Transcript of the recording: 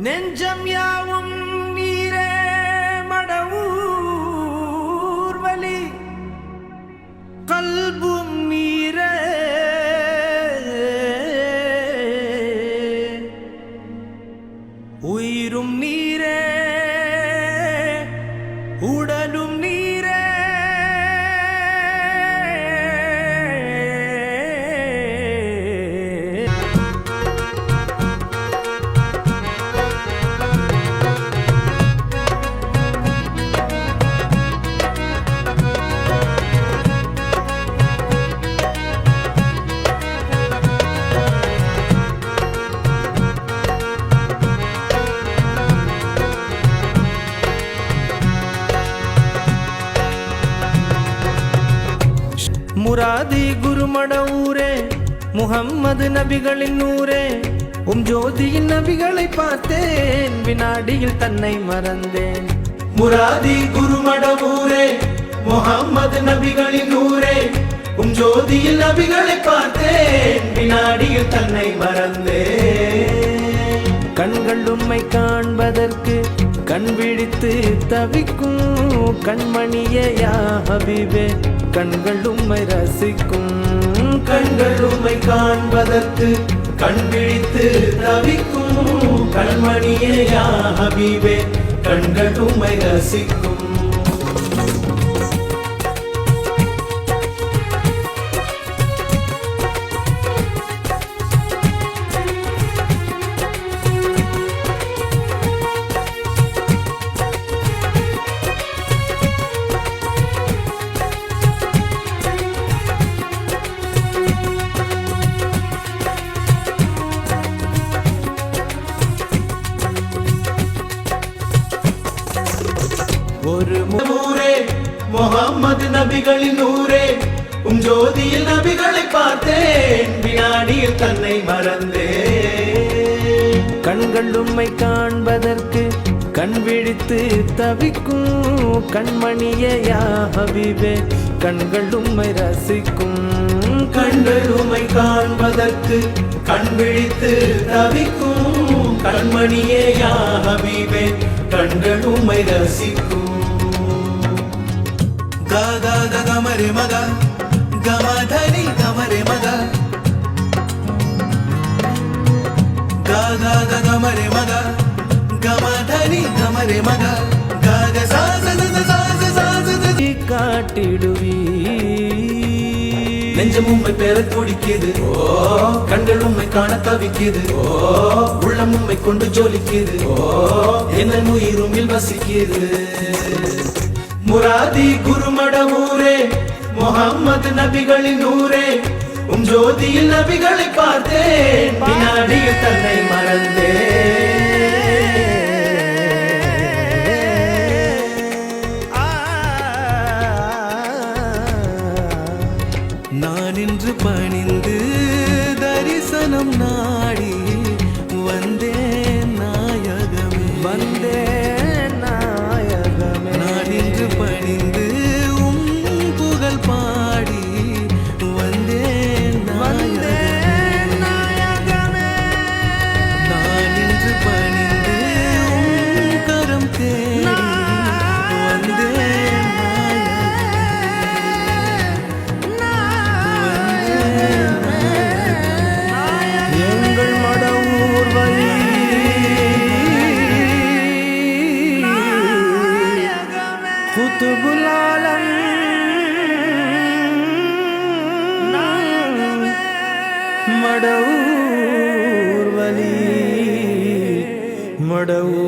நெஞ்சம் யாவும் நீரே மடவூர் வலி கல்பும் நீரே உயிரும் நீரே உடலும் நீரே முராதி குருமட ஊரே முஹம்மது நபிகளின் நூரே ஜோதியின் நபிகளை பார்த்தேன் வினாடியில் தன்னை மறந்தேன். முராதி குருமட ஊரே முஹம்மது நபிகளின் நூரே ஜோதியில் நபிகளை பார்த்தேன் வினாடியில் தன்னை மறந்தேன். கண்கள் உம்மை காண்பதற்கு கண் விழித்து தவிக்கும் கண்மணியே யா ஹபீபே கண்கள் உம்மை ரசிக்கும். கண்கள் உம்மை காண்பதற்கு கண் விழித்து தவிக்கும் கண்மணியே யா ஹபீபே கண்கள் உம்மை ரசிக்கும். ஒரு ஊரே முஹம்மது நபிகளின் நூரே ஜோதியில் நபிகளை பார்த்தேன் வினாடியில் தன்னை மறந்தேன். கண்கள் உம்மை காண்பதற்கு கண் விழித்து தவிக்கும் கண்மணியே யா ஹபீபே கண்கள் உம்மை ரசிக்கும். கண்கள் உம்மை காண்பதற்கு கண் விழித்து தவிக்கும் கண்மணியே யா ஹபீபே கண்கள் உம்மை ரசிக்கும். க க க கமரே மக கமதனி கமரே மக க க க கமரே மக கமதனி கமரே மக க க சா ச ச ச ச ச காட்டிடுவீ நெஞ்சம் உம்மை பெற துடிக்குது கண்கள் உம்மை காண தவிக்குது உள்ளம் உம்மை கொண்டு ஜொலிக்குது என்ன உயிரும் வசிக்குது. முராதி குருமட ஊரே முஹம்மது நபிகளின் நூரே ஜோதியில் நபிகளை பார்த்தேன் வினாடியில் தன்னை மறந்தேன். நான் இன்று பணிந்து தரிசனம் நாடி வந்தேன் நாயகமே வந்தேன் நாயகமே. நான் இன்று பணிந்து புகழ் பாடி வந்தேன் நாயகமே. நான் இன்று பணிந்து கரம் தேடி வந்தேன் எங்கள் மடவூர் வழி குத்துபுலாலம் மடவூர் வலி மடவூர்